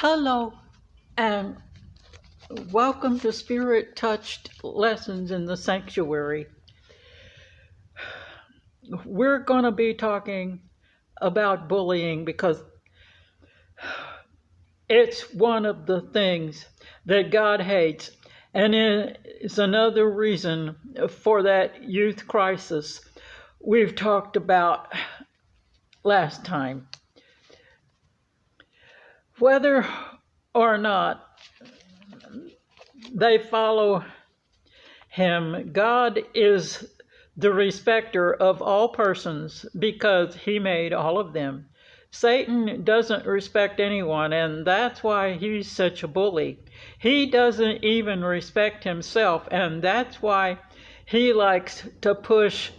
Hello, and welcome to Spirit Touched Lessons in the Sanctuary. We're going to be talking about bullying because it's one of the things that God hates, and it's another reason for that youth crisis we've talked about last time. Whether or not they follow him, God is the respecter of all persons because he made all of them. Satan doesn't respect anyone, and that's why he's such a bully. He doesn't even respect himself, and that's why he likes to push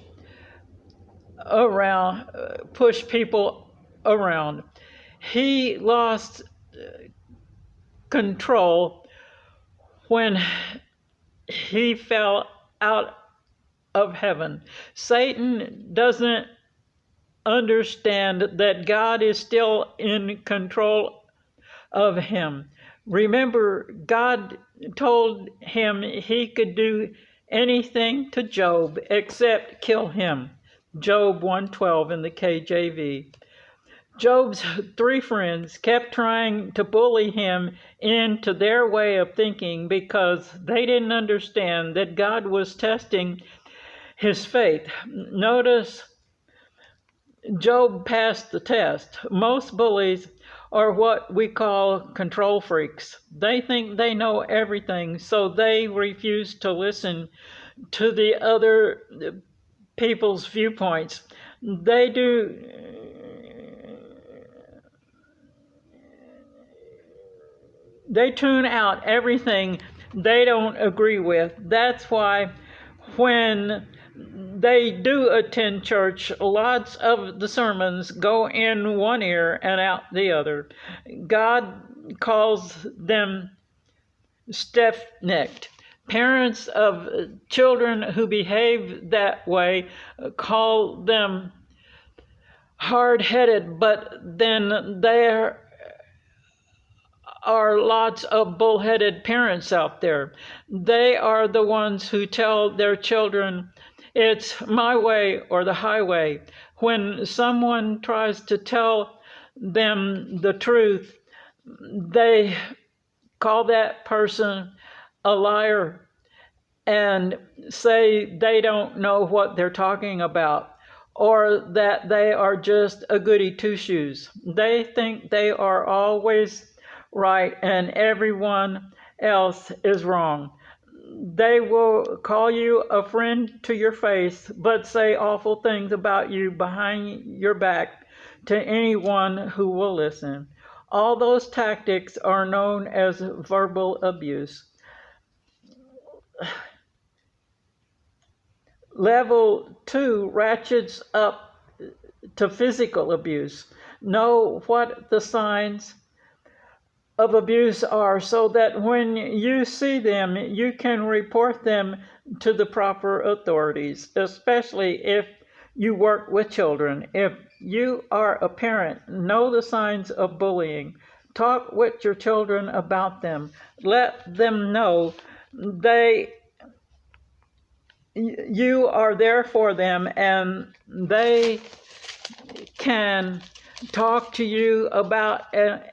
people around. He lost control when he fell out of heaven. Satan doesn't understand that God is still in control of him. Remember, God told him he could do anything to Job except kill him. Job 1:12 in the KJV. Job's three friends kept trying to bully him into their way of thinking because they didn't understand that God was testing his faith. Notice Job passed the test. Most bullies are what we call control freaks. They think they know everything, so they refuse to listen to the other people's viewpoints. They tune out everything they don't agree with. That's why when they do attend church, lots of the sermons go in one ear and out the other. God calls them stiff-necked. Parents of children who behave that way call them hard-headed, but then there are lots of bullheaded parents out there. They are the ones who tell their children, it's my way or the highway. When someone tries to tell them the truth, they call that person a liar and say they don't know what they're talking about, or that they are just a goody two-shoes. They think they are always right and everyone else is wrong. They will call you a friend to your face, but say awful things about you behind your back to anyone who will listen. All those tactics are known as verbal abuse. Level 2 ratchets up to physical abuse. Know what the signs of abuse are so that when you see them, you can report them to the proper authorities, especially if you work with children. If you are a parent, know the signs of bullying. Talk with your children about them. Let them know you are there for them and they can talk to you about it.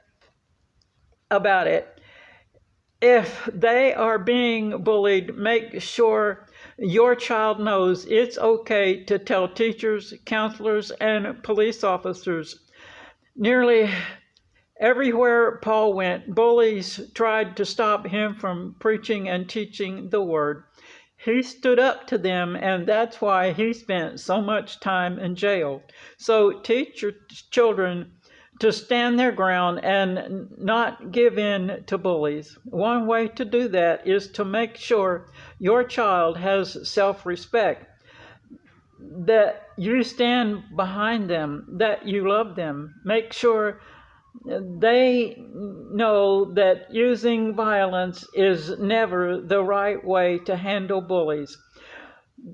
If they are being bullied, make sure your child knows it's okay to tell teachers, counselors, and police officers. Nearly everywhere Paul went, bullies tried to stop him from preaching and teaching the word. He stood up to them, and that's why he spent so much time in jail. So teach your children to stand their ground and not give in to bullies. One way to do that is to make sure your child has self-respect, that you stand behind them, that you love them. Make sure they know that using violence is never the right way to handle bullies.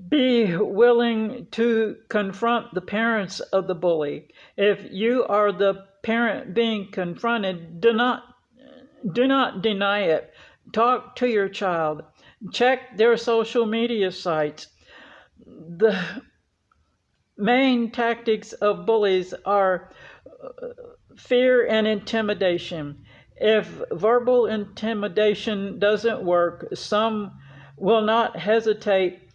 Be willing to confront the parents of the bully. If you are the parent being confronted, do not Do not deny it. Talk to your child. Check their social media sites. The main tactics of bullies are fear and intimidation. If verbal intimidation doesn't work, some will not hesitate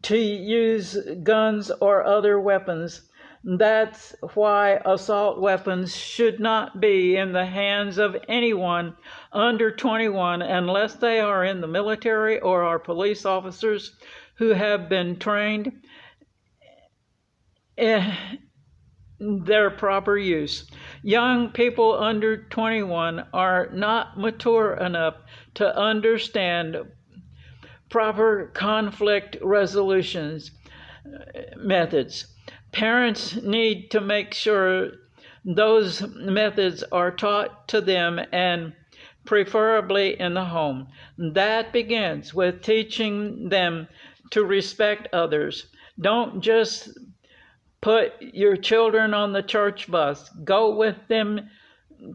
to use guns or other weapons. That's why assault weapons should not be in the hands of anyone under 21 unless they are in the military or are police officers who have been trained in their proper use. Young people under 21 are not mature enough to understand proper conflict resolutions methods. Parents need to make sure those methods are taught to them, and preferably in the home. That begins with teaching them to respect others. Don't just put your children on the church bus. Go with them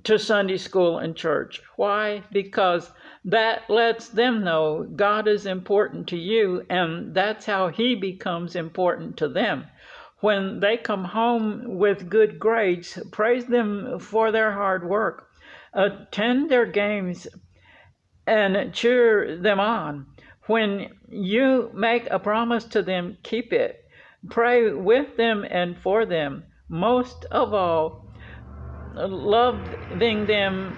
to Sunday school and church. Why? Because that lets them know God is important to you, and that's how He becomes important to them. When they come home with good grades, praise them for their hard work. Attend their games and cheer them on. When you make a promise to them, keep it. Pray with them and for them. Most of all, loving them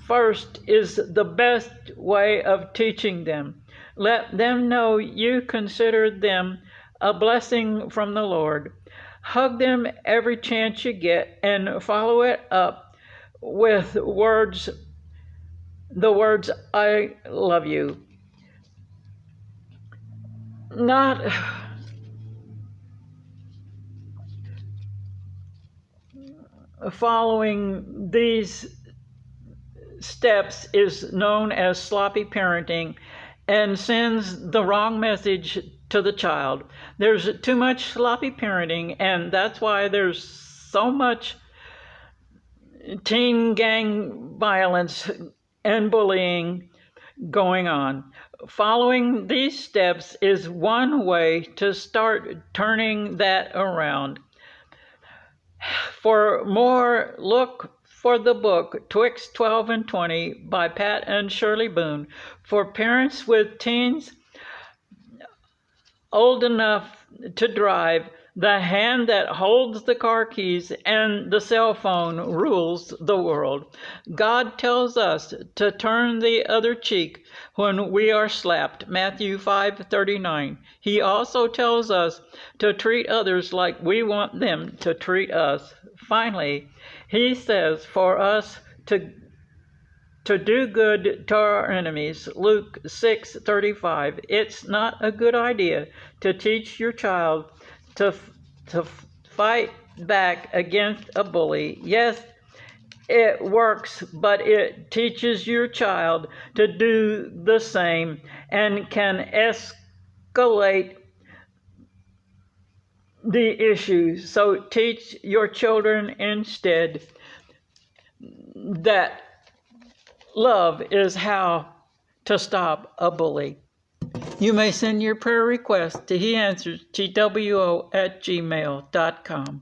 first is the best way of teaching them. Let them know you consider them a blessing from the Lord. Hug them every chance you get and follow it up with the words, I love you. Not following these steps is known as sloppy parenting and sends the wrong message to the child. There's too much sloppy parenting, and that's why there's so much teen gang violence and bullying going on. Following these steps is one way to start turning that around. For more, look for the book Twixt 12 and 20 by Pat and Shirley Boone. For parents with teens old enough to drive, the hand that holds the car keys and the cell phone rules the world. God tells us to turn the other cheek when we are slapped, Matthew 5:39. He also tells us to treat others like we want them to treat us. Finally, he says for us to do good to our enemies, Luke 6:35. It's not a good idea to teach your child to fight back against a bully. Yes, it works, but it teaches your child to do the same and can escalate the issue. So teach your children instead that love is how to stop a bully. You may send your prayer request to heanswers@gmail.com.